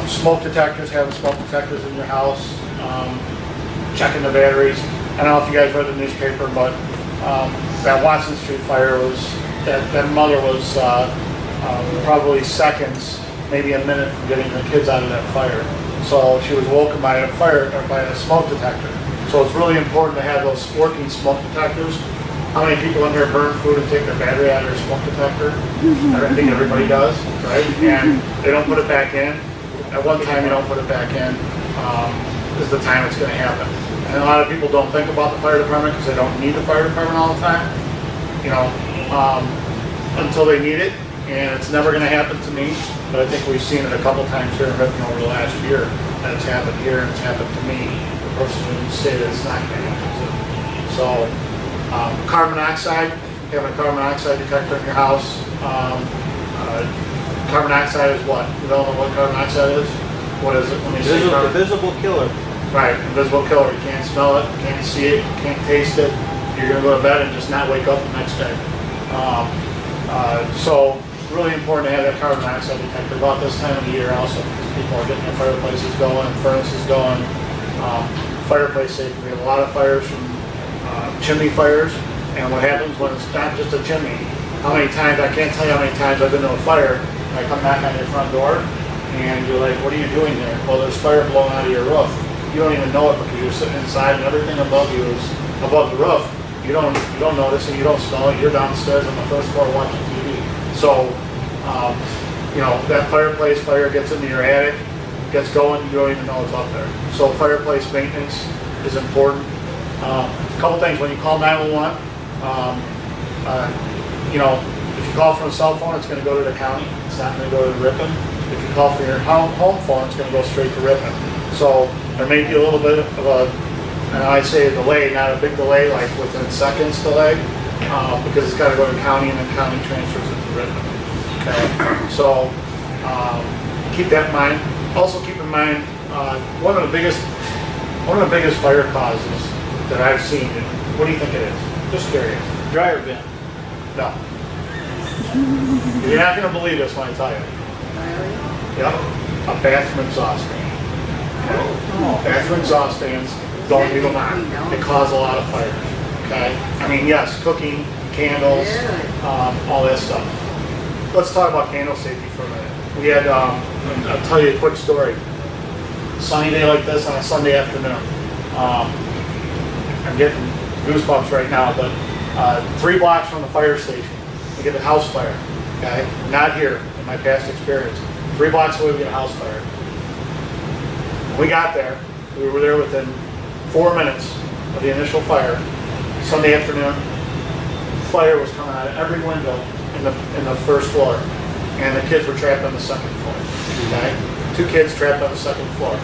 smoke detectors, having smoke detectors in your house, checking the batteries. I don't know if you guys read the newspaper, but that Watson Street fire was, that mother was probably seconds, maybe a minute from getting the kids out of that fire. So she was woken by a fire, or by a smoke detector. So it's really important to have those working smoke detectors. How many people in here burn food and take their battery out of their smoke detector? I think everybody does, right? And they don't put it back in. At one time you don't put it back in, is the time it's going to happen. And a lot of people don't think about the fire department because they don't need the fire department all the time, until they need it. And it's never going to happen to me, but I think we've seen it a couple times here in Ripon over the last year, that it's happened here and it's happened to me. The person who say that it's not going to happen to. So, carbon monoxide, having a carbon monoxide detector in your house. Carbon monoxide is what? You don't know what carbon monoxide is? What is it? When you say Invisible killer. Right, invisible killer. You can't smell it, you can't see it, you can't taste it. You're going to go to bed and just not wake up the next day. So, really important to have that carbon monoxide detector about this time of the year also, because people are getting their fireplaces going, furnaces going, fireplace safety. We have a lot of fires from chimney fires, and what happens when it's not just a chimney, how many times, I can't tell you how many times I've been to a fire, and I come back on your front door, and you're like, what are you doing there? Well, there's fire blowing out of your roof. You don't even know it because you're sitting inside and everything above you is above the roof. You don't notice it, you don't smell it, you're downstairs on the first floor watching TV. So, that fireplace fire gets into your attic, gets going, you don't even know it's up there. So fireplace maintenance is important. A couple things, when you call 911, if you call from a cell phone, it's going to go to the county. It's not going to go to Ripon. If you call from your home phone, it's going to go straight to Ripon. So there may be a little bit of a, and I say a delay, not a big delay, like within seconds delay, because it's got to go to county and then county transfers it to Ripon. Okay, so keep that in mind. Also keep in mind one of the biggest fire causes that I've seen. What do you think it is? Just curious. Dryer vent. No. You're not going to believe this when I tell you. Yep. A bathroom exhaust fan. Okay. Bathroom exhaust fans, don't leave them on. They cause a lot of fires. Okay. I mean, yes, cooking, candles, all that stuff. Let's talk about candle safety for a minute. We had, I'll tell you a quick story. Sunny day like this on a Sunday afternoon. I'm getting goosebumps right now, but 3 blocks from the fire station, we get a house fire. Okay, not here in my past experience. 3 blocks away, we get a house fire. When we got there, we were there within 4 minutes of the initial fire. Sunday afternoon, fire was coming out of every window in the first floor, and the kids were trapped on the second floor. Okay, 2 kids trapped on the second floor.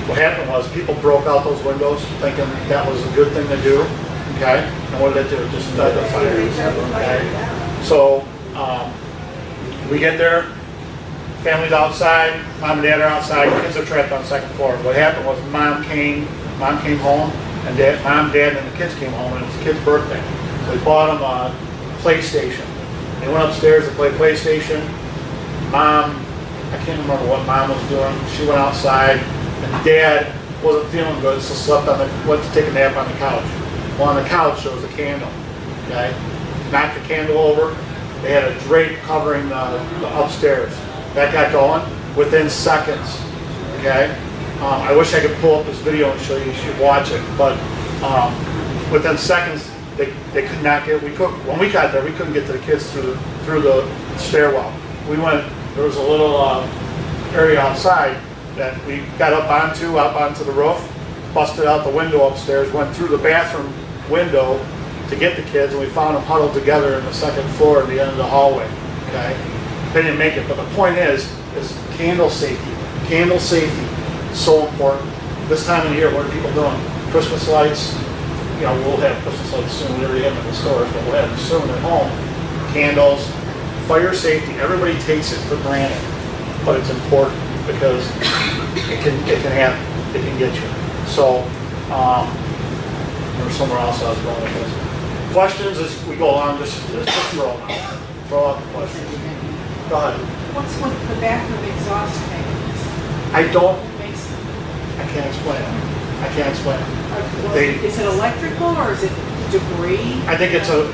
What happened was people broke out those windows thinking that was a good thing to do. Okay, and what did it do? It just fed the fire. Okay, so we get there, family's outside, mom and dad are outside, kids are trapped on the second floor. What happened was mom came home, and mom, dad, and the kids came home, and it was the kid's birthday. So we bought them a PlayStation. They went upstairs to play PlayStation. Mom, I can't remember what mom was doing. She went outside, and dad wasn't feeling good, so went to take a nap on the couch. Well, on the couch there was a candle. Okay, knocked the candle over. They had a drape covering the upstairs. That got going within seconds. Okay, I wish I could pull up this video and show you. You should watch it. But within seconds, they could not get. When we got there, we couldn't get to the kids through the stairwell. We went. There was a little area outside that we got up onto the roof, busted out the window upstairs, went through the bathroom window to get the kids, and we found them huddled together in the second floor at the end of the hallway. Okay, they didn't make it, but the point is candle safety. Candle safety is so important. This time of year, what are people doing? Christmas lights. We'll have Christmas lights soon. We already have them in the stores, but we'll have them soon at home. Candles, fire safety. Everybody takes it for granted, but it's important because it can happen. It can get you. So, or somewhere else I was going with this. Questions as we go along, just throw them out. Throw out the questions. Go ahead. What's with the bathroom exhaust fan? I don't, What makes, I can't explain it. I can't explain it. is it electrical or is it debris? I think it's a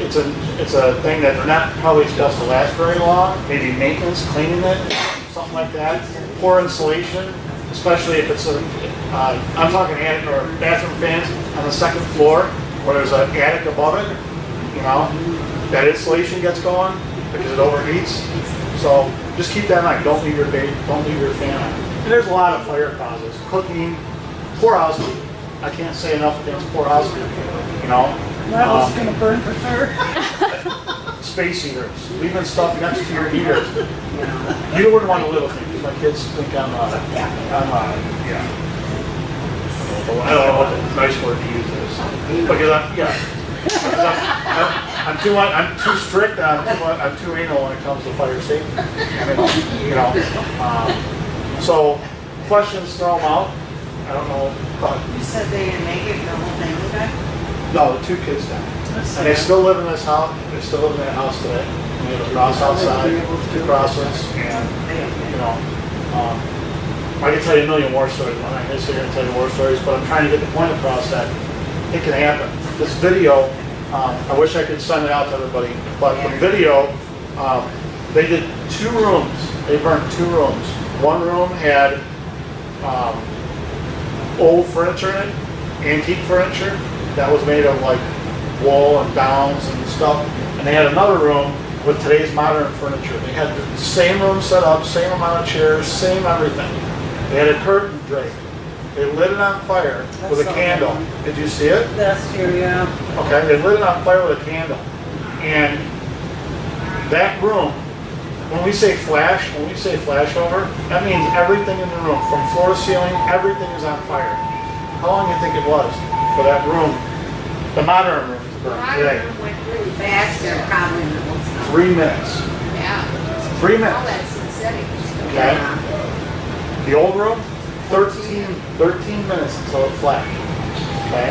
thing that's not probably supposed to last very long. Maybe maintenance, cleaning it, something like that. Poor insulation, especially if it's I'm talking attic or bathroom fans on the second floor where there's an attic above it. You know, that insulation gets going because it overheats. So just keep that in mind. Don't leave your fan on. And there's a lot of fire causes. Cooking, poor housekeeping. I can't say enough against poor housekeeping. You know. My house is gonna burn for sure. Space heaters, leaving stuff next to your heaters. You wouldn't want to live with me because my kids think I'm yeah. I don't know what the nice word to use is. Because I'm too strict. I'm too anal when it comes to fire safety. I mean, you know. So questions, throw them out. I don't know. You said they didn't make it, the whole family died? No, the 2 kids died. And they still live in this house. They still live in that house today. We have a cross outside, 2 crosses, and you know, I can tell you a million war stories. I'm not going to sit here and tell you war stories, but I'm trying to get the point across that it can happen. This video, I wish I could send it out to everybody, but the video, they did 2 rooms. They burned 2 rooms. One room had old furniture in it, antique furniture that was made of like wool and downs and stuff. And they had another room with today's modern furniture. They had the same room set up, same amount of chairs, same everything. They had a curtain draped. They lit it on fire with a candle. Did you see it? That's true, yeah. Okay, they lit it on fire with a candle. And that room, when we say flashover, that means everything in the room, from floor to ceiling, everything is on fire. How long do you think it was for that room, the modern room, to burn today? Went really fast there, probably. 3 minutes. Yeah. 3 All minutes. that synthetic. Okay. The old room, 13 minutes until it flashed. Okay.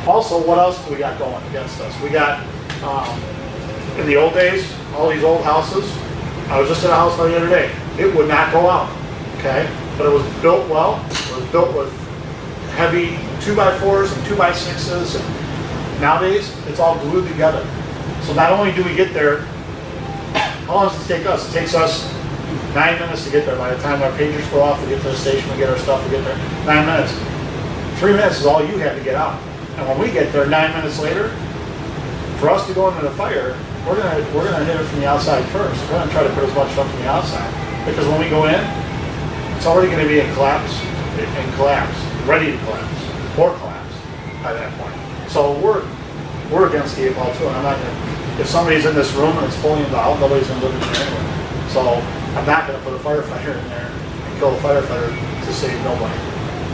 Also, what else do we got going against us? We got, in the old days, all these old houses. I was just in a house the other day. It would not go out. Okay. But it was built well. It was built with heavy 2x4s and 2x6s. And nowadays, it's all glued together. So not only do we get there, how long does it take us? It takes us 9 minutes to get there. By the time our pagers go off, we get to the station, we get our stuff, we get there. 9 minutes. 3 minutes is all you have to get out. And when we get there 9 minutes later, for us to go into the fire, we're gonna hit it from the outside first. We're gonna try to put as much stuff from the outside. Because when we go in, it's already gonna be in collapse, ready to collapse, or collapse by that point. So we're against the 8 ball too, and I'm not gonna, if somebody's in this room and it's fully involved, nobody's gonna live in there anyway. So I'm not gonna put a firefighter in there and kill a firefighter to save nobody.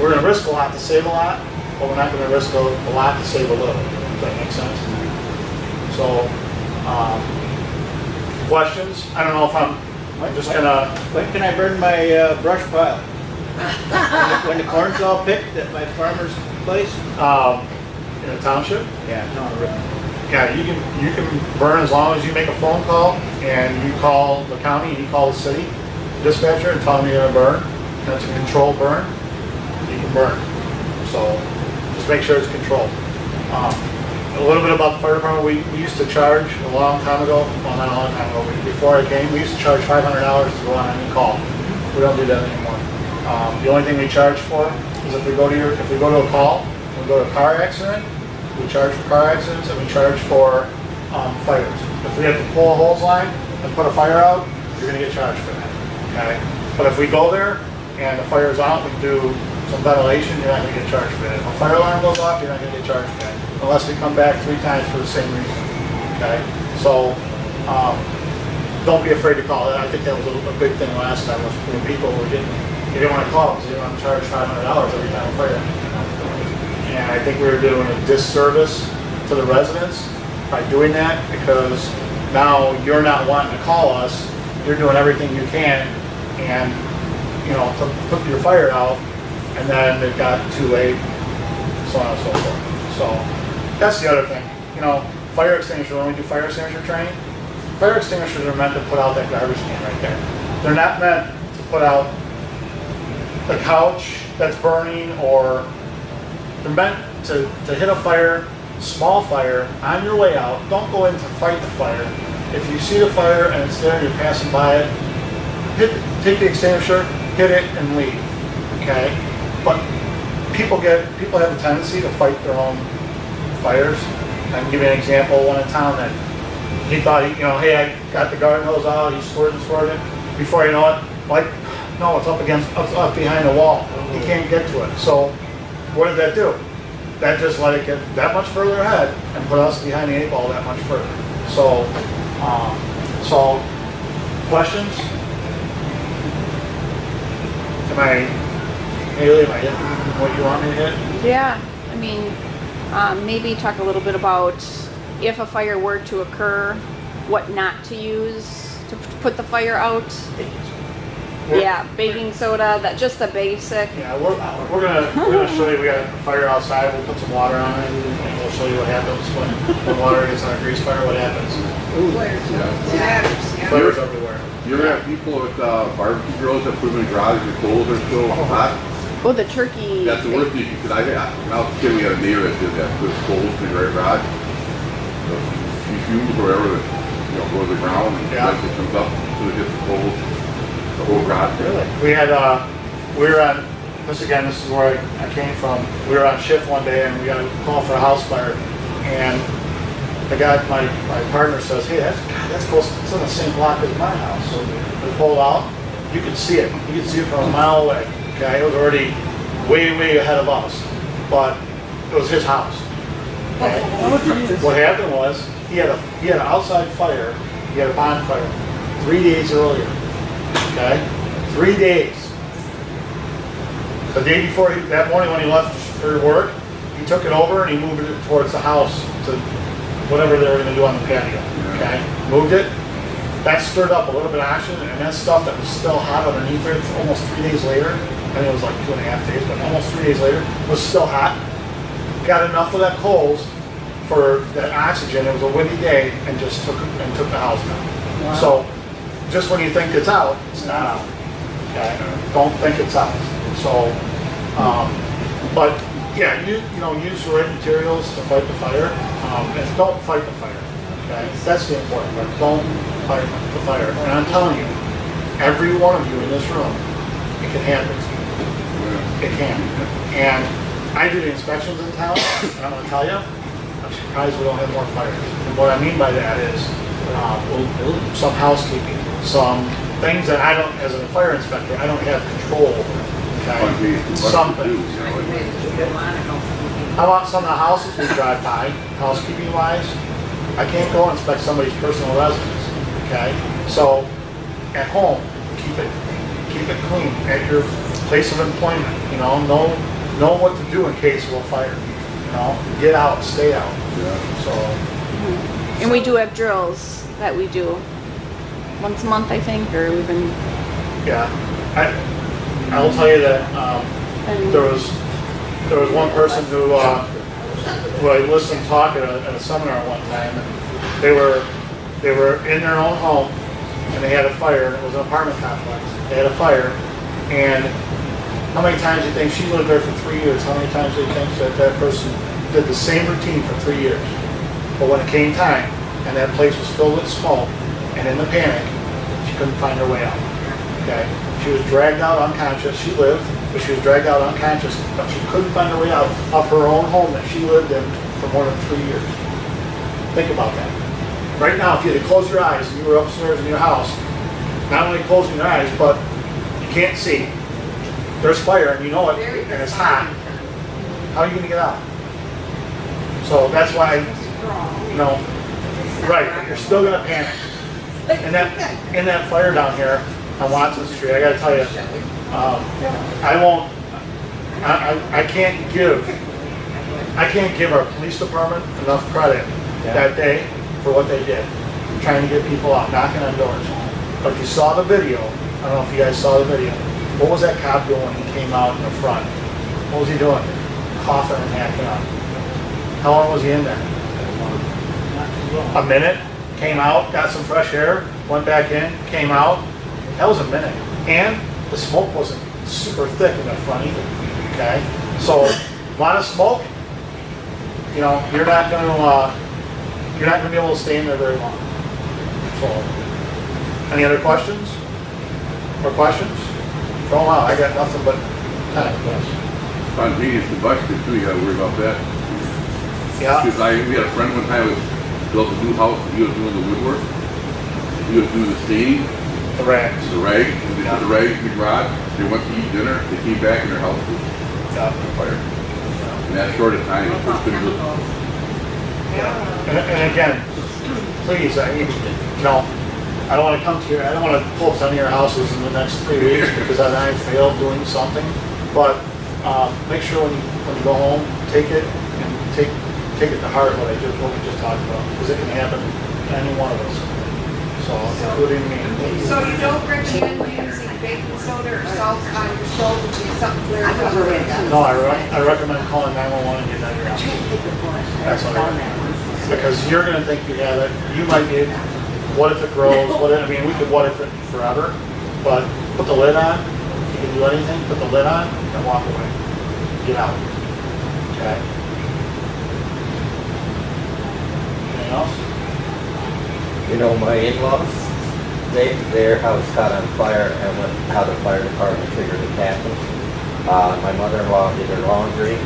We're gonna risk a lot to save a lot, but we're not gonna risk a lot to save a little. Does that make sense? So, questions? I don't know if I'm just gonna. When can I burn my brush pile? When the corn's all picked at my farmer's place? In a township? Yeah, no, really. Yeah, you can burn as long as you make a phone call and you call the county and you call the city dispatcher and tell them you're gonna burn. And it's a controlled burn. You can burn. So just make sure it's controlled. A little bit about the fire department. We used to charge a long time ago. Well, not a long time ago. Before I came, we used to charge $500 to go on any call. We don't do that anymore. The only thing we charge for is if we go to a call, we go to a car accident. We charge for car accidents and we charge for fires. If we have to pull a hose line and put a fire out, you're going to get charged for that. Okay. But if we go there and the fire's out, we do some ventilation, you're not going to get charged for that. If a fire alarm goes off, you're not going to get charged for that, unless we come back 3 times for the same reason. Okay. So don't be afraid to call. I think that was a big thing last time. Was when people were they didn't want to call because they didn't want to charge $500 every time a fire. And I think we were doing a disservice to the residents by doing that, because now you're not wanting to call us. You're doing everything you can, and to put your fire out, and then it got too late, so on and so forth. So that's the other thing. Fire extinguisher. When we do fire extinguisher training, fire extinguishers are meant to put out that garbage can right there. They're not meant to put out the couch that's burning, or they're meant to hit a fire, small fire, on your way out. Don't go in to fight the fire. If you see the fire and it's there and you're passing by it, take the extinguisher, hit it, and leave. Okay? But people have a tendency to fight their own fires. I can give you an example. One in town that he thought, hey, I got the garden hose out. He squirted it. Before you know it, no, it's up behind the wall. He can't get to it. So what did that do? That just let it get that much further ahead and put us behind the 8 ball that much further. So, questions? Haley, am I hitting what you want me to hit? Yeah, I mean, maybe talk a little bit about if a fire were to occur, what not to use to put the fire out. Yeah, baking soda, just the basic. Yeah, we're gonna show you. We got a fire outside. We'll put some water on it, and we'll show you what happens when water gets on a grease fire. What happens? Flares everywhere. You ever have people with barbecue grills that put them in the garage and the coals are still hot? Oh, the turkey. That's the worst thing, because when I was a kid, we had a neighbor that did that, put coals in the garage. So she fumes or whatever, goes to the ground, and Yeah. it comes up, so it hits the coals, the whole garage. Really? We were on, this is where I came from. We were on shift one day and we got a call for a house fire. And the guy, my partner says, hey, that's close, it's in the same block as my house. So we pulled out, you could see it. You could see it from a mile away. Okay, it was already way, way ahead of us. But it was his house. Okay? What happened was, he had an outside fire, he had a bonfire 3 days earlier. Okay? 3 days. The day before, that morning when he left for work, he took it over and he moved it towards the house to whatever they were going to do on the patio. Okay? Moved it. That stirred up a little bit of action, and that stuff that was still hot underneath there, almost 3 days later, I think it was like 2.5 days, but almost 3 days later, was still hot. Got enough of that coals for that oxygen. It was a windy day, and just took the house down. Wow. So, just when you think it's out, it's not out. Okay, don't think it's out. So, but yeah, use the right materials to fight the fire, and don't fight the fire. Okay, that's the important part. Don't fight the fire. And I'm telling you, every one of you in this room, it can happen. It can. And I do the inspections in town, and I'm going to tell you, I'm surprised we don't have more fires. And what I mean by that is some housekeeping, some things that I don't, as a fire inspector, I don't have control over. Okay? Some things. How about some of the houses we drive by, housekeeping wise? I can't go inspect somebody's personal residence. Okay? So at home, keep it clean. At your place of employment, know what to do in case of a fire. Get out, stay out. So. And we do have drills that we do once a month, I think, or we've been. Yeah, I will tell you that there was one person who I listened talk at a seminar one time, and they were in their own home, and they had a fire. It was an apartment complex. They had a fire, and how many times do you think she lived there for 3 years? How many times do you think that person did the same routine for 3 years? But when it came time, and that place was filled with smoke, and in the panic, she couldn't find her way out. Okay? She was dragged out unconscious. She lived, but she was dragged out unconscious, but she couldn't find her way out of her own home that she lived in for more than 3 years. Think about that. Right now, if you had to close your eyes and you were upstairs in your house, not only closing your eyes, but you can't see. There's fire, and you know it, and it's hot. How are you going to get out? So that's why, right, you're still going to panic. And in that fire down here on Watson Street, I got to tell you, I can't give our police department enough credit that day for what they did, trying to get people out, knocking on doors. But if you saw the video, I don't know if you guys saw the video, what was that cop doing when he came out in the front? What was he doing? Coughing and hacking up. How long was he in there? A minute, came out, got some fresh air, went back in, came out, That was a minute. And the smoke wasn't super thick in the front either, okay? So, a lot of smoke, you know, you're not gonna be able to stay in there very long. So, any other questions? More questions? Oh wow, I got nothing but time, yes. Spontaneous combustion too, you gotta worry about that. Yeah, Because we had a friend one time who built a new house, he was doing the woodwork. He was doing the staining, the rags. the rags, and they put the rags in the garage. They went to eat dinner, they came back and their house was Yeah. on fire. In that short of time, it's been And again, please, I mean, you know, I don't want to come to your, I don't want to pull up some of your houses in the next 3 weeks because I failed doing something. But make sure when you go home, take it and take it to heart what we just talked about, because it can happen to any one of us. So, including me. So you don't recommend using baking soda or salt on your stove, which is something clear. I've never read that. No, I recommend calling 911 and getting out of your house. That's what I recommend. Because you're going to think you have it. You might be, what if it grows? I mean, we could what if it forever, but put the lid on. If you can do anything, put the lid on and walk away. Get out. Okay? Anything else? You know, my in-laws, their house caught on fire and went how the fire department figured it happened. My mother-in-law did her laundry,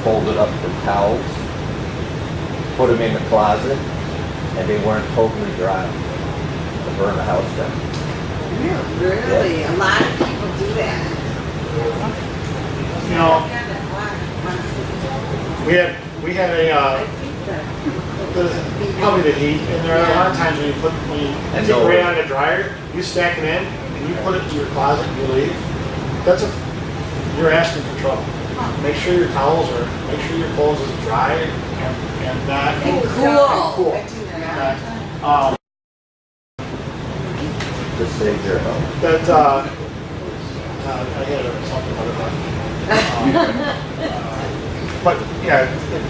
folded up the towels, put them in the closet, and they weren't totally dry to burn the house down. Really? A lot of people do that. You know, we had a, probably the heat in there. A lot of times when you take it right out of the dryer, you stack it in and you put it in your closet and you leave. You're asking for trouble. Make sure your make sure your clothes is dry and not Cool. Okay. Just saved their house. That I had something about it. But yeah,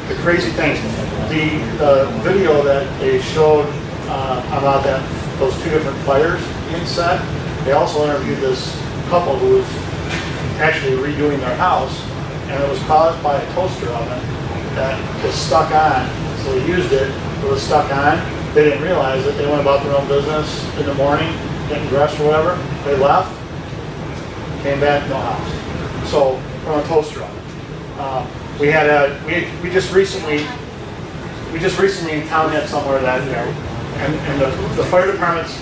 the crazy things. The video that they showed about those two different fires being set. They also interviewed this couple who was actually redoing their house, and it was caused by a toaster oven that was stuck on. So they used it. It was stuck on. They didn't realize it. They went about their own business in the morning, getting dressed or whatever. They left, came back, no house. So from a toaster oven. We just recently in town had somewhere that, you know, and the fire department's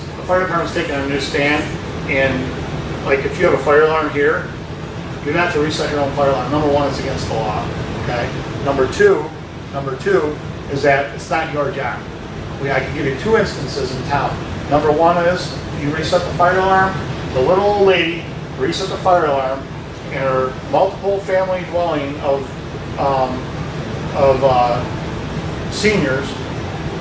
taking a new stand, and like if you have a fire alarm here, you have to reset your own fire alarm. Number one, it's against the law. Okay. Number two is that it's not your job. I can give you 2 instances in town. Number one is you reset the fire alarm. The little old lady reset the fire alarm in her multiple family dwelling of seniors,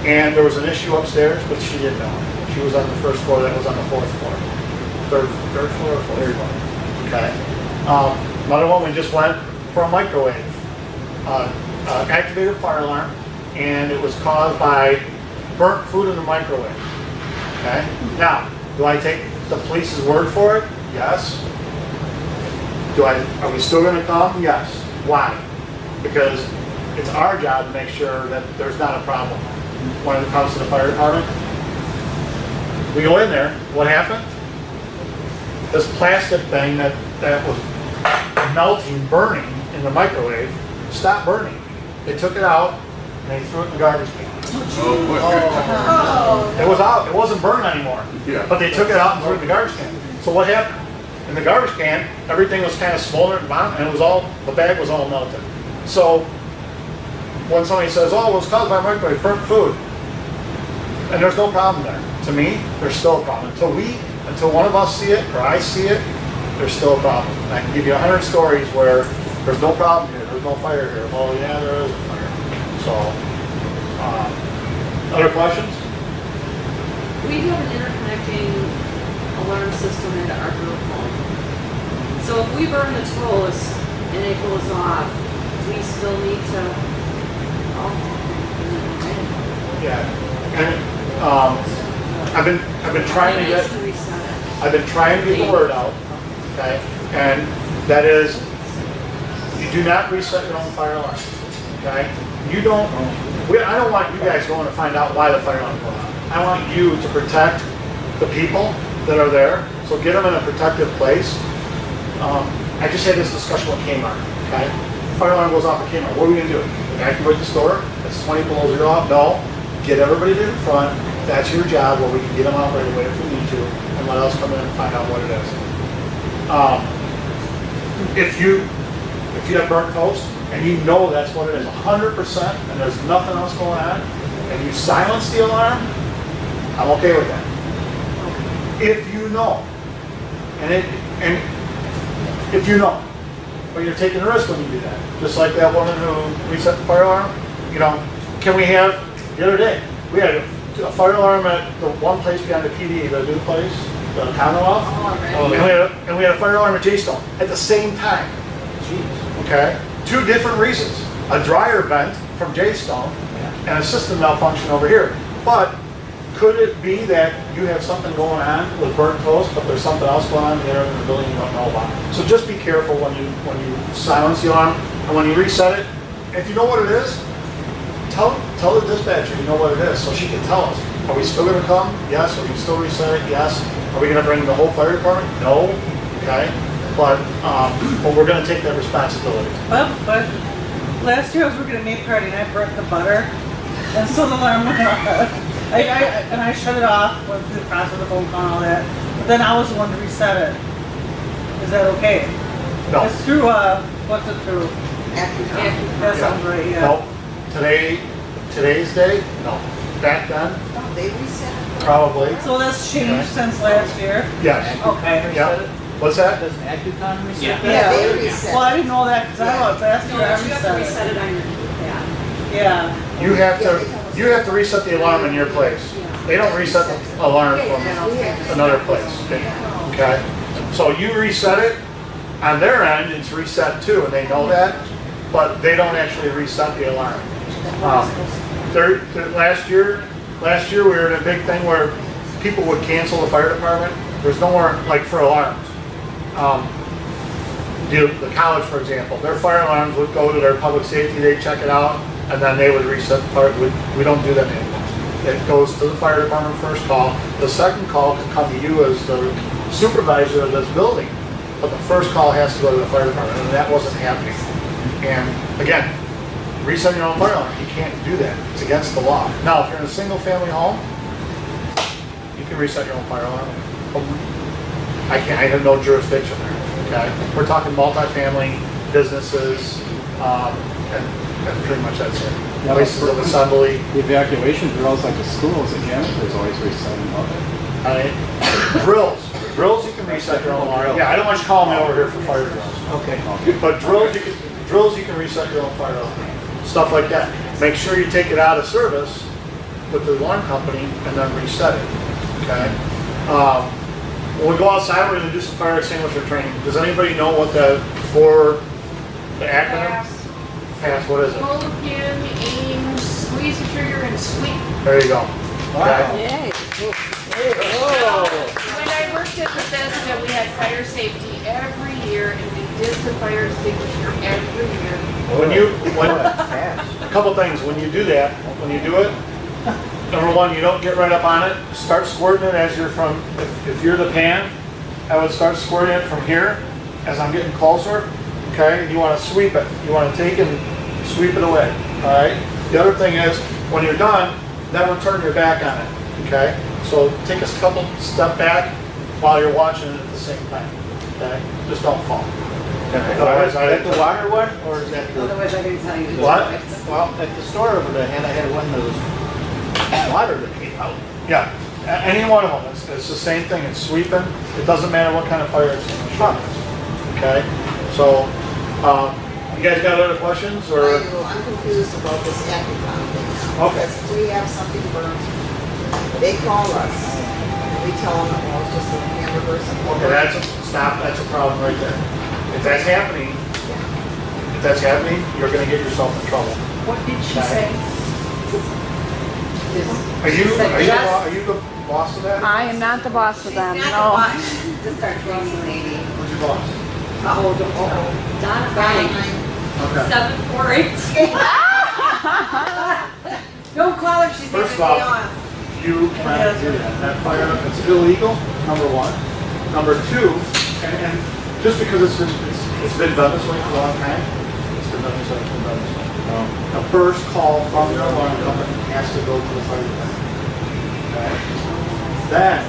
and there was an issue upstairs, but she didn't know. She was on the first floor. That was on the 4th floor, third floor or 4th floor. Okay. Another one, we just went for a microwave activated fire alarm, and it was caused by burnt food in the microwave. Okay. Now, do I take the police's word for it? Yes. Are we still going to come? Yes. Why? Because it's our job to make sure that there's not a problem when it comes to the fire department. We go in there. What happened? This plastic thing that was melting, burning in the microwave, stopped burning. They took it out and they threw it in the garbage can. It was out. It wasn't burned anymore. Yeah. But they took it out and threw it in the garbage can. So what happened? In the garbage can, everything was kind of smoldering at the bottom, and the bag was all melted. So when somebody says, "Oh, it was caused by microwave, burnt food," and there's no problem there. To me, there's still a problem. Until one of us see it or I see it, there's still a problem. And I can give you 100 stories where there's no problem here, there's no fire here. Well, yeah, there is a fire. So, other questions? We have an interconnecting alarm system into our group home. So if we burn the toast and it goes off, we still need to, Yeah. And I've been trying to get, To reset it. I've been trying to get the word out, okay? And that is, you do not reset your own fire alarm, okay? You don't, I don't want you guys going to find out why the fire alarm went off. I want you to protect the people that are there, so get them in a protective place. I just had this discussion with Kmart, okay? Fire alarm goes off at Kmart, what are we gonna do? Evacuate the store? It's 20 below zero out? No. Get everybody to the front, that's your job, where we can get them out right away if we need to, and let us come in and find out what it is. If you have burnt toast, and you know that's what it is, 100%, and there's nothing else going on, and you silence the alarm, I'm okay with that. If you know, and if you know, but you're taking a risk when you do that. Just like that woman who reset the fire alarm, you know, can we have, the other day, we had a fire alarm at the one place behind the PD, the new place, the Commonwealth. Oh, And we had a fire alarm at J-Stone at the same time. Okay? Two different reasons. A dryer vent from J-Stone and a system malfunction over here. But could it be that you have something going on with burnt toast, but there's something else going on there in the building you don't know about? So just be careful when you silence the alarm and when you reset it. If you know what it is, tell the dispatcher you know what it is, so she can tell us. Are we still going to come? Yes. Are we still reset it? Yes. Are we going to bring the whole fire department? No. Okay. But we're going to take that responsibility. But last year I was working at May Party and I burnt the butter, and so the alarm went off. I shut it off, went through the process of the phone call and all that. But then I was the one to reset it. Is that okay? No. It's through what's it through? That sounds right. Yeah. No. Today's day? No. Back then? They reset it. Probably. So that's changed since last year. Yes. Okay. Yeah. What's that? Does Accucon reset Yeah. that? They reset Well, I didn't know that because I was last No, year. I you have to reset reset it. it on your keypad. Yeah. You have to reset the alarm in your place. They don't reset the alarm from another place. Okay? So you reset it, on their end, it's reset too, and they know that, but they don't actually reset the alarm. Last year we were in a big thing where people would cancel the fire department. There's no more, like for alarms. The college, for example, their fire alarms would go to their public safety, they'd check it out, and then they would reset the fire. We don't do that anymore. It goes to the fire department first call. The second call can come to you as the supervisor of this building, but the first call has to go to the fire department, and that wasn't happening. And again, reset your own fire alarm. You can't do that. It's against the law. Now, if you're in a single family home, you can reset your own fire alarm. I have no jurisdiction there. Okay, we're talking multifamily businesses, and pretty much that's it. Yeah, Places of assembly. The evacuation drills like the schools, the janitors always resetting them. Drills you can reset your own alarm. Yeah, I don't want you calling me over here for fire drills. Okay. But drills you can reset your own fire alarm. Stuff like that. Make sure you take it out of service with the alarm company and then reset it. Okay. When we go outside, we're going to do some fire extinguisher training. Does anybody know what the acronym? Pass. What is it? Hold pin, aim, squeeze the trigger, and sweep. There you go. Wow. Yay. When I worked at Bethesda, we had fire safety every year, and we did the fire extinguisher every year. A couple things. When you do that, when you do it, number one, you don't get right up on it. Start squirting it as you're from, if you're the pan, I would start squirting it from here as I'm getting closer. Okay, and you want to sweep it. You want to take and sweep it away. All right. The other thing is, when you're done, never turn your back on it. Okay. So take a couple step back while you're watching it at the same time. Okay. Just don't fall. Is that the water one, or is that the? Otherwise, I didn't tell you. What? Well, at the store over there, I had one of those water that came out. Yeah. Any one of them. It's the same thing. It's sweeping. It doesn't matter what kind of fire extinguisher it is. Okay. So, you guys got other questions or? I do. I'm confused about this Accucon thing now. Okay. Because we have something burned. They call us. We tell them, well, it's just a hamburger or something. Okay, that's a problem right there. If that's happening, you're gonna get yourself in trouble. What did she Okay. say? Are you the boss of that? I am not the boss of them, She's no. not the boss, she's just our training lady. Who's your boss? Donna Fine. Okay. 748. Don't call her, she's First having a day off, off. you cannot do that. That fire, it's illegal, number one. Number two, and just because it's been done this way for a long time, it's been done this way, the first call from your alarm company has to go to the fire department. Okay? Then,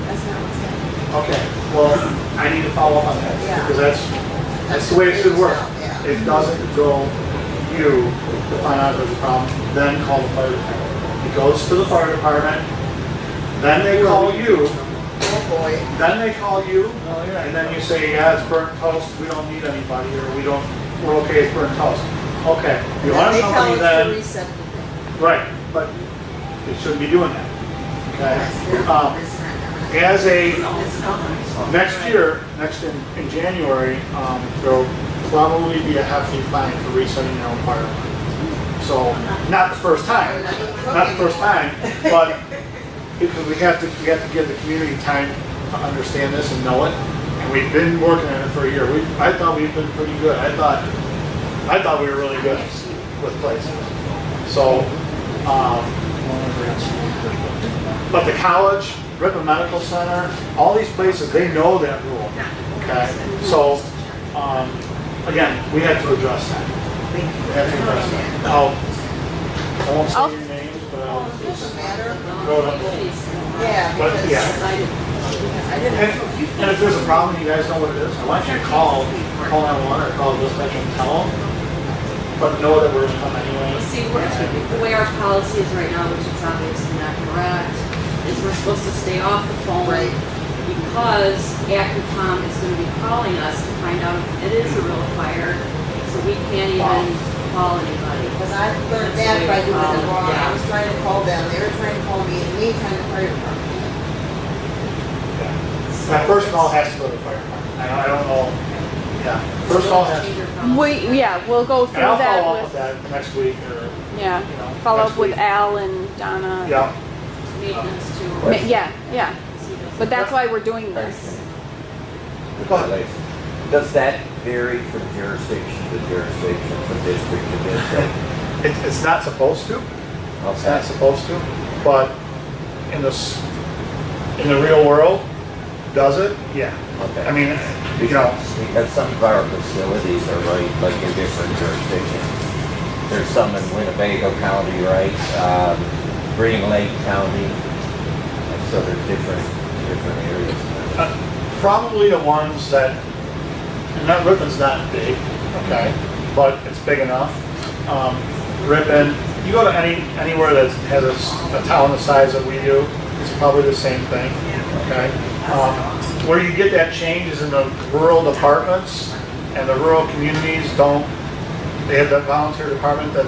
That's not what's happening. okay, well, I need to follow up on that, Yeah. because that's the way it should work. Yeah. It doesn't go you to find out if there's a problem, then call the fire department. It goes to the fire department, then they call you, Oh, boy. then they call you, and then you say, yeah, it's burnt toast, we don't need anybody, or we're okay, it's burnt toast. Okay, the alarm They company tell us to then, reset the thing. right, but it shouldn't be doing that. Okay? Yes, they're- it's not done. As a, It's not. next year, in January, there'll probably be a hefty fine for resetting your own fire alarm. So, not the first time, but because we have to give the community time to understand this and know it. And we've been working on it for a year. I thought we've been pretty good. I thought we were really good with places. So, but the college, Ripon Medical Center, all these places, they know that rule. Okay, so again, we have to address that. We have to address that. Now, I won't say your names, but I'll Doesn't matter. go to. Yeah, But because yeah. I didn't. And if there's a problem, you guys know what it is. I want you to call 911 or call dispatch and tell them, but know that we're gonna come anyway. See, the way our policy is right now, which is obviously not correct, is we're supposed to stay off the phone. Right. Because AccuCom is gonna be calling us to find out if it is a real fire, so we can't even call anybody. Because I learned That's that the by way doing it it's wrong. I yeah. was trying to call them, they were trying to call me, in the meantime, the fire department. My first call has to go to the fire department. I don't know. Yeah, first call has to. We'll go through And I'll that follow up with with, that next week or, yeah, you know, follow next up with week. Al and Donna. Yeah. Maintenance too. Yeah, but that's why we're doing this. Go ahead. Does that vary from jurisdiction to jurisdiction, from district to district? It's not supposed to. It's not Okay. supposed to, but in the real world, does it? Yeah. Okay. I mean, you know, Because some of our facilities are right, like in different jurisdictions. There's some in Winnebago County, right? Green Lake County. So there's different areas. probably the ones that, and that Ripon's not big, okay, but it's big enough. Ripon, you go to anywhere that has a town the size that we do, it's probably the same thing, okay? Where you get that change is in the rural departments, and the rural communities don't, they have that volunteer department that,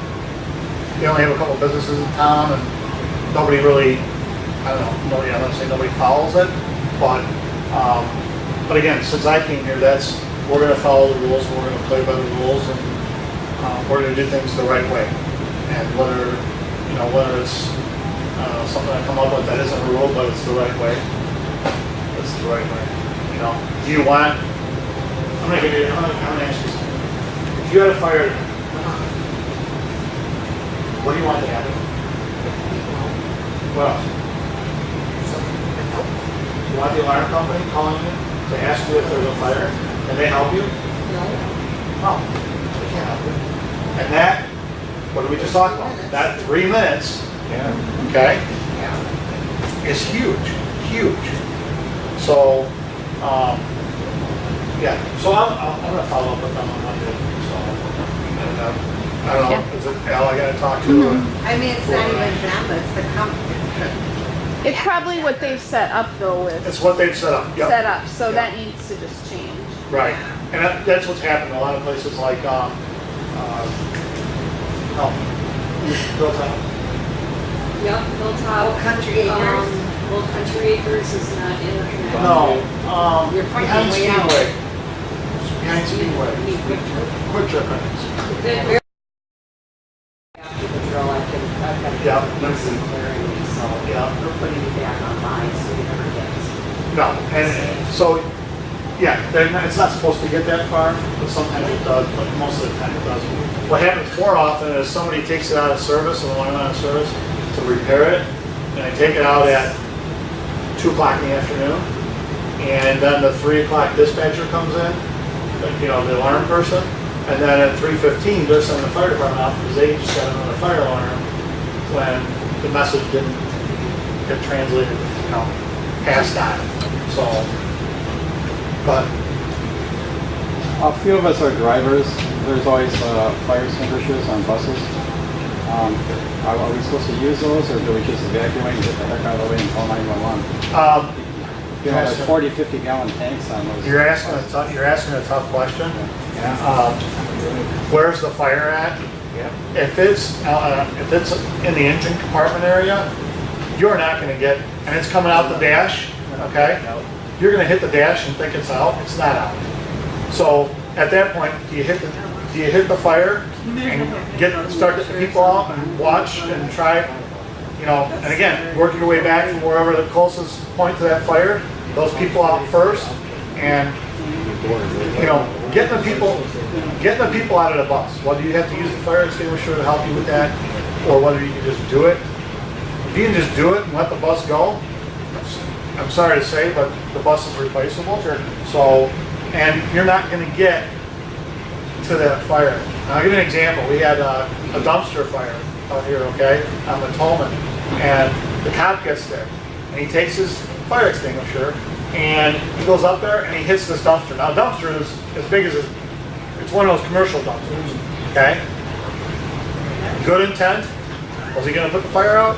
they only have a couple businesses in town, and nobody really, I don't know, nobody, I'm gonna say nobody follows it, but again, since I came here, we're gonna follow the rules, we're gonna play by the rules, and we're gonna do things the right way. And whether it's something I come up with that isn't a rule, but it's the right way, it's the right way. You know, do you want, I'm gonna ask you something. If you had a fire, what do you want to happen? What else? You want the alarm company calling you to ask you if there's a fire? Can they help you? No. No, they can't help you. And that, what did we just talk about? That 3 minutes, okay, is huge, huge. So, yeah, so I'm gonna follow up with them on Monday, so. And, I don't know, is it Al I gotta talk to? or- I mean, it's not even them, but it's the company. It's probably what they've set up though with, It's what they've set up, yep. set up, so Yeah. that needs to just change. Right, and that's what's happened in a lot of places like, Hilltop. Yep, Hilltop. Old Country Acres. Old Country Acres is not interconnected. No, You're pointing behind way out. Speedway. Behind Speedway. Quick Trip, I think. They're- Yeah, that's so Yeah. we're putting it back online, so we never get. No, and so, yeah, it's not supposed to get that far, but sometimes it does, but most of the time it doesn't. What happens more often is somebody takes it out of service, and when I'm out of service, to repair it, and I take it out at 2 o'clock in the afternoon, and then the 3 o'clock dispatcher comes in, the alarm person, and then at 3:15, they're sending the fire department out because they just got another fire alarm when the message didn't get translated, passed on. So, but A few of us are drivers. There's always fire extinguishers on buses. Are we supposed to use those, or do we just evacuate and get the heck out of the way and call 911? There's 40, 50 gallon tanks on those. you're asking a tough question. Where's the fire at? If it's in the engine compartment area, you're not going to get, and it's coming out the dash. Okay, you're going to hit the dash and think it's out. It's not out. So at that point, do you hit the fire and start getting people out and watch and try, and again, work your way back from wherever the closest point to that fire, those people out first, and getting the people out of the bus. Whether you have to use the fire extinguisher to help you with that, or whether you can just do it. If you can just do it and let the bus go, I'm sorry to say, but the bus is replaceable. So, and you're not going to get to that fire. I'll give you an example. We had a dumpster fire out here, okay, on the Tolman, and the cop gets there, and he takes his fire extinguisher, and he goes up there and he hits this dumpster. Now, a dumpster is as big as it's one of those commercial dumpsters, okay? Good intent. Was he going to put the fire out?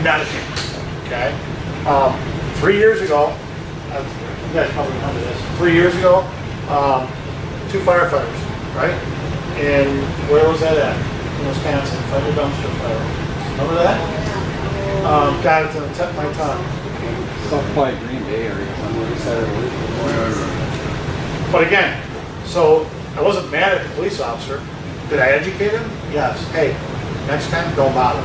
Not a chance, okay? 3 years ago, you guys probably remember this, 3 years ago, 2 firefighters, right? And where was that at? In Wisconsin, fire dumpster fire. Remember that? Got it to the tip of my tongue. Supply Green Bay area, somewhere we said it. But again, so I wasn't mad at the police officer. Did I educate him? Yes. Hey, next time, don't bother.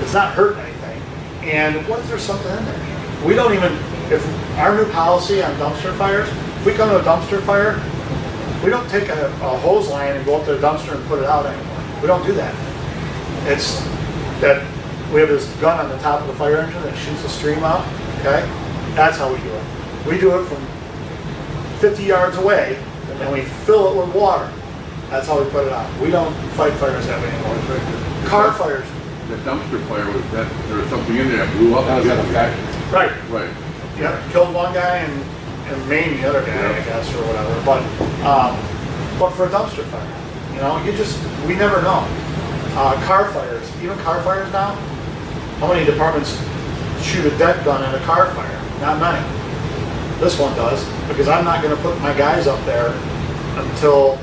It's not hurting anything. And what if there's something in there? We don't even, if our new policy on dumpster fires, if we come to a dumpster fire, we don't take a hose line and go up to the dumpster and put it out anymore. We don't do that. It's that we have this gun on the top of the fire engine that shoots the stream out, okay? That's how we do it. We do it from 50 yards away, and we fill it with water. That's how we put it out. We don't fight fires that way anymore. Car fires. The dumpster fire there was something in there that blew up. That was at a factory. Right. Right. Yeah, killed one guy and maimed the other guy, I guess, or whatever. But for a dumpster fire, we never know. Car fires, even car fires now, how many departments shoot a deck gun at a car fire? Not many. This one does, because I'm not going to put my guys up there until,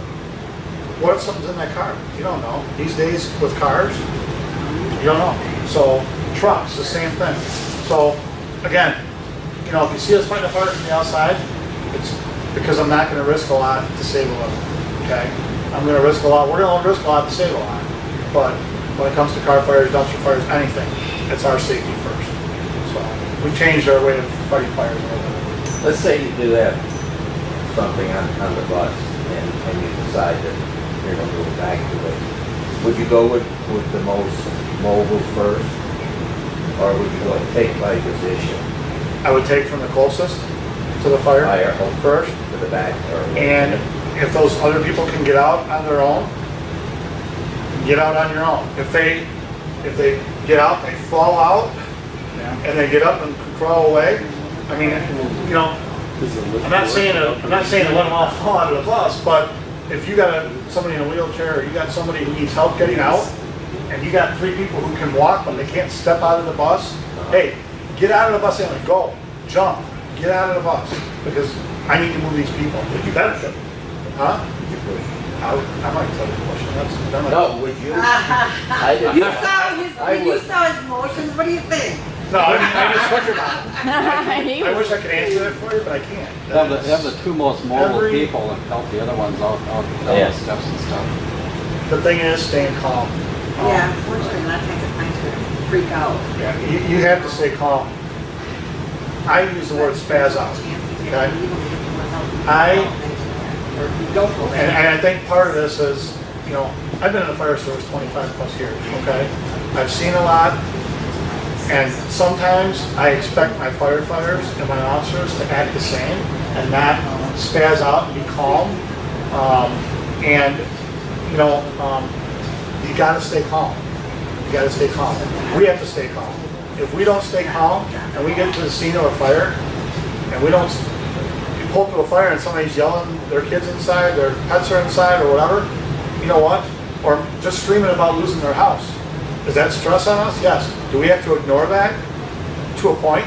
what if something's in that car? You don't know. These days with cars, you don't know. So trucks, the same thing. So again, if you see us fighting a fire from the outside, it's because I'm not going to risk a lot to save a little. Okay? I'm going to risk a lot. We're going to risk a lot to save a lot. But when it comes to car fires, dumpster fires, anything, it's our safety first. So we changed our way of fighting fires a little bit. Let's say you do have something on the bus and you decide that you're going to go back to it. Would you go with the most mobile first? Or would you go and take by position? I would take from the closest to the fire first. To the back. And if those other people can get out on their own, get out on your own. If they get out, they fall out, and they get up and crawl away. I mean, I'm not saying to let them all fall out of the bus, but if you got somebody in a wheelchair, or you got somebody who needs help getting out, and you got 3 people who can walk but they can't step out of the bus, hey, get out of the bus anyway. Go, jump, get out of the bus, because I need to move these people. You better. Huh? I might tell you a question. No, would you? I did. You saw his motions, what do you think? No, I just wondered about it. I wish I could answer that for you, but I can't. Have the 2 most mobile people and help the other ones out down the steps and stuff. The thing is staying calm. Yeah, unfortunately, that takes a freak out. Yeah, you have to stay calm. I use the word spaz out, okay? And I think part of this is, you know, I've been in the fire service 25 plus years, okay? I've seen a lot, and sometimes I expect my firefighters and my officers to act the same and not spaz out and be calm. And, you know, you gotta stay calm. You gotta stay calm. We have to stay calm. If we don't stay calm and we get to the scene of a fire and we don't, you pull up to a fire and somebody's yelling, their kids inside, their pets are inside or whatever, you know what? Or just screaming about losing their house. Is that stress on us? Yes. Do we have to ignore that? To a point.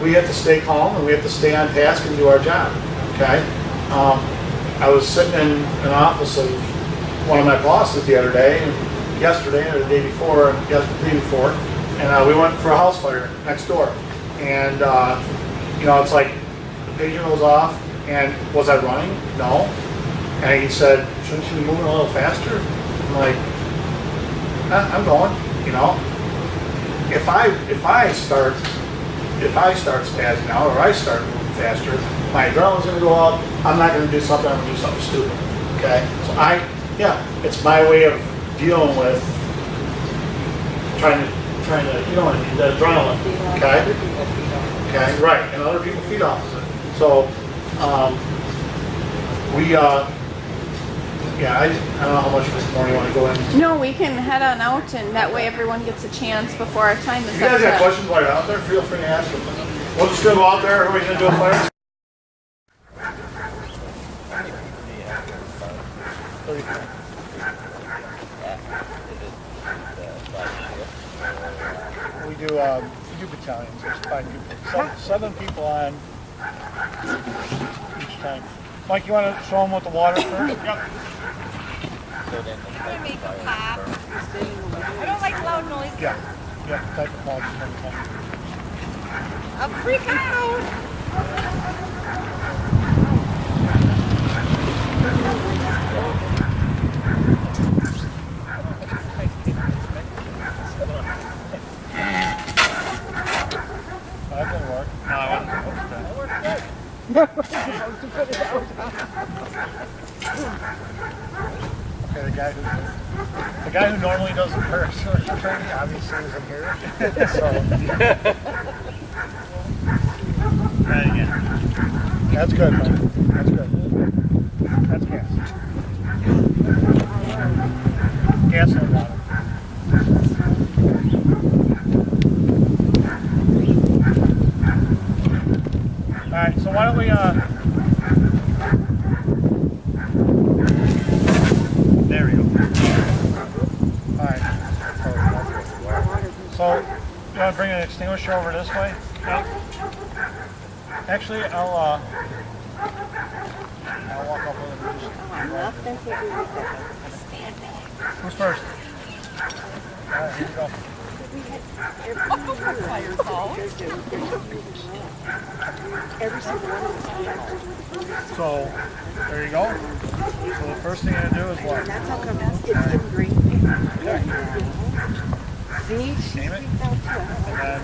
We have to stay calm and we have to stay on task and do our job. Okay? I was sitting in an office of one of my bosses the other day, and yesterday or the day before, and we went for a house fire next door. And, you know, it's like the pager goes off, and was I running? No. And he said, shouldn't you be moving a little faster? I'm like, I'm going, you know. If I start spazzing out or I start moving faster, my adrenaline's gonna go up. I'm not gonna do something. I'm gonna do something stupid. Okay. So it's my way of dealing with trying to, you know what I mean, the adrenaline. Okay. Okay. Right. And other people feed off of it. So I don't know how much more you want to go in. No, we can head on out, and that way everyone gets a chance before our time is If you guys up. have questions while you're out there, feel free to ask them. We'll just go out there. Everybody's gonna do a fire. We do battalions. There's 5 people, 7 people on each time. Mike, you want to show them what the water first? Yep. I don't like loud noise. Yeah. Type of call. I'm freaking out. That didn't work. No, I wasn't supposed to. Okay, the guy who normally does the parachute training obviously isn't here. So, try it again. That's good, Mike. That's good. That's gas. Gas and water. All right, so why don't we, there we go. All right. So, you want to bring an extinguisher over this way? Okay. Actually, I'll walk up with it. Who's first? All right, here you go. So, there you go. So the first thing you're going to do is what? That's how come it's in green. See? Name it. And then,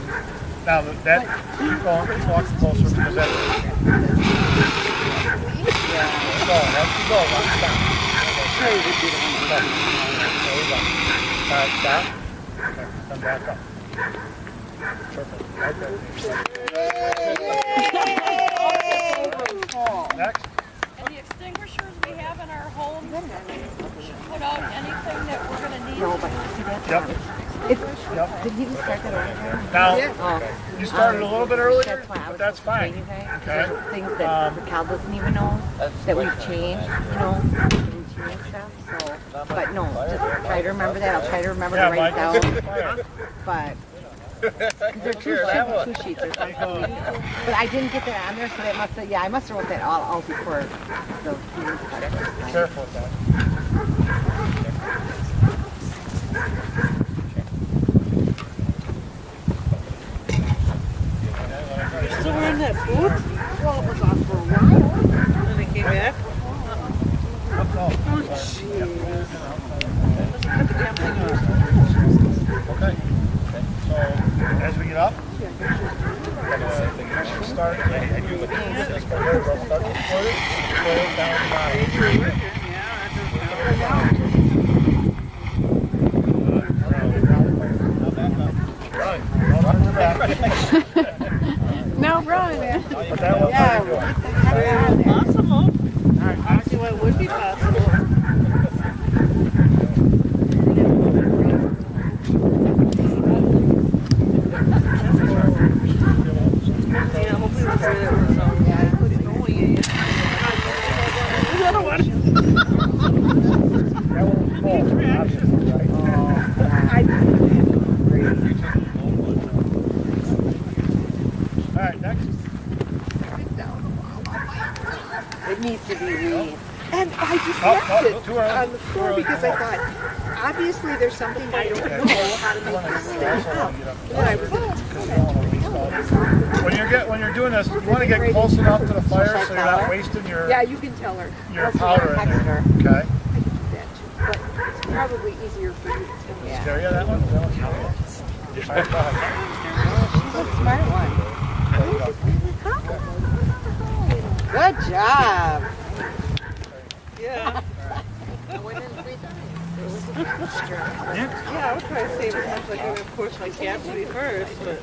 now that keep going, keep walking closer because that's... Keep going, keep going, stop. There we go. All right, stop. Okay, come back up. Perfect. Okay. Next. And the extinguishers we have in our homes should put out anything that we're gonna need. No, but see that's Yep. Did he just start that over there? Now, you started a little bit earlier, That's why I but was that's fine. training you guys. Okay. There's things that Raquel doesn't even know that we've changed, you know, routine and stuff. So, but no, just try to remember that. I'll try to remember to write it down. But because they're two sheets or something. But I didn't get that on there, so that must have, I must have wrote that all out before the meeting started. Be careful with that. Still wearing that boot? Well, it was on for a while. Then it came back. Oh, jeez. Cut the damn thing off. Okay. So put it down the bottom. Right. Don't turn your back. No, run. But that was pretty good. Possible. Actually, what would be possible? Yeah, hopefully we'll hear that we're so another one. That one was full, obviously, right? All right, next. It needs to be read. And I just Oh, left oh, it too early. on the floor Too early. because I thought, obviously there's something I don't know how to make this stand up. And I was When you're doing this, you want to get close enough to the fire so you're not wasting your yeah, you can tell her. your That's powder what I in texted there. her. Okay. I can do that too, but it's probably easier for you to tell me. Stereo that one? That one's good. All right, go ahead. She's a smart one. There you go. Good job. Yeah. I went in 3 times. Yeah, I was trying to save as much as I could, of course, my cats would be first, but.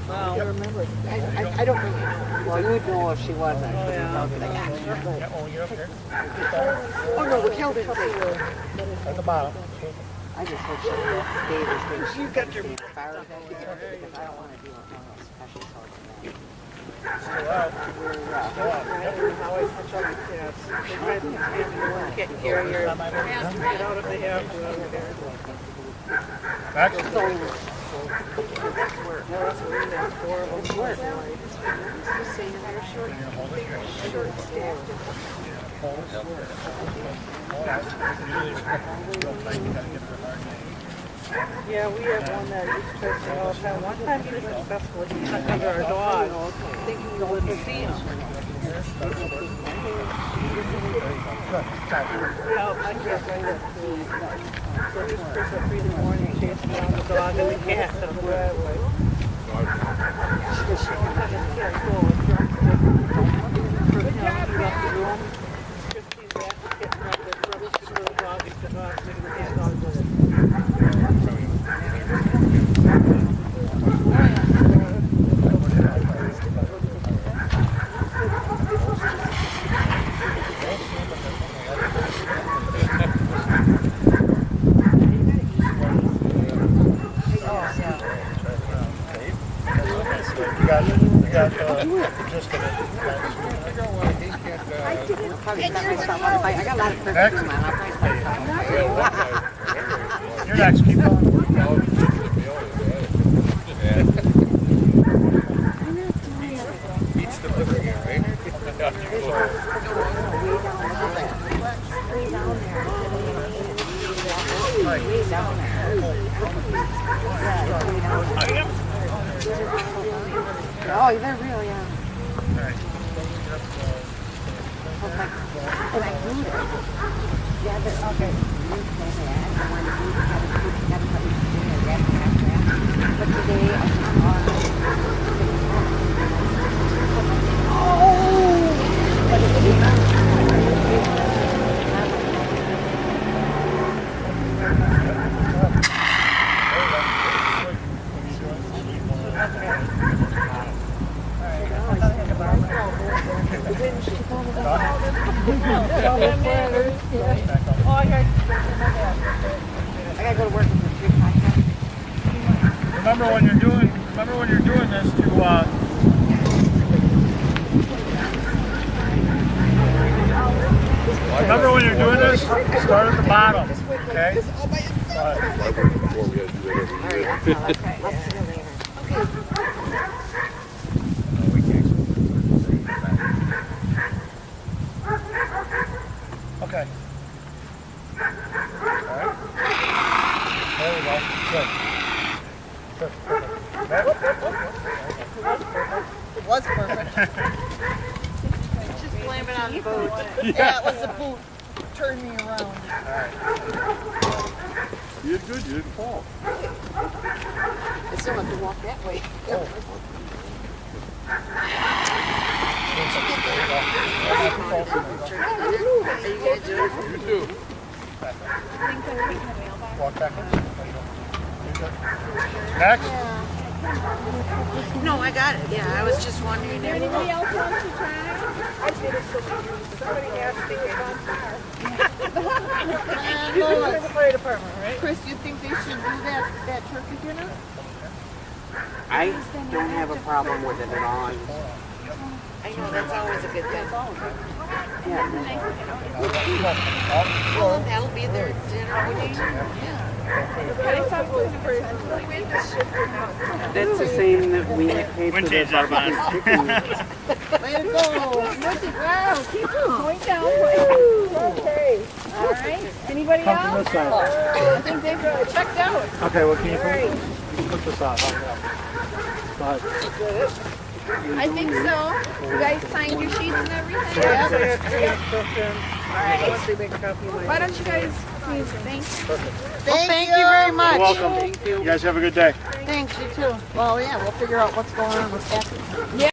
Wow. I remember. I don't really know. Well, you would know if she wasn't. Oh, yeah. Yeah, when we get up here. Oh, no, Raquel didn't say her. At the bottom. I just hope she stays as good as You got your. fires because I don't want to do a special sort of thing. Still out. How I touch all the cats. They try to get care of your. Get out if they have to. I don't care. Next. So, that's work. No, that's really that's horrible. It's work. It's just saying they're short staffed. Yeah, we have one that used to try to say all the time. One time he was successful. He snuck under our dog, thinking we wouldn't see him. Well, I can't find it. So he was first at 3 in the morning, chasing down the dog and the cat down the driveway. Sometimes the cat go and drop the first time he left the room. Christine's back, getting up there, rubbish to the dog, and the dog, taking the cat dog with it. You got just a I'll probably start myself on a bike. I got a lot of perfume on. I'll probably start myself. You're next, keep going. Beats the liver again, right? Way down there. Oh, they're real, yeah. And I grew it. Yeah, they're okay. But today I I gotta go to work for 3 o'clock. Remember when you're doing this to remember when you're doing this, start at the bottom, okay? Before we gotta do that every year. I'll see you later. Okay. Alright. There we go. Good. Good. It was perfect. Just blame it on the boat. Yeah, it was the boot. Turned me around. You did good, you didn't fall. I still have to walk that way. Next. No, I got it. Yeah, I was just wondering. Anybody else want to try? Chris, do you think they should do that turkey dinner? I don't have a problem with it at all. I know that's always a good thing. Well, that'll be their dinner. That's the same that we had paid for the barbecue chicken. Way to go. Wow, keep going down. Okay. All right. Anybody Come from else? this side. I think they've checked out. Okay, well, can you put this out? Go ahead. I think so. You guys signed your sheets and everything? Why don't you guys please, thanks. Thank you very much. You're welcome. You guys have a good day. Thanks, you too. Well, yeah, we'll figure out what's going on with that.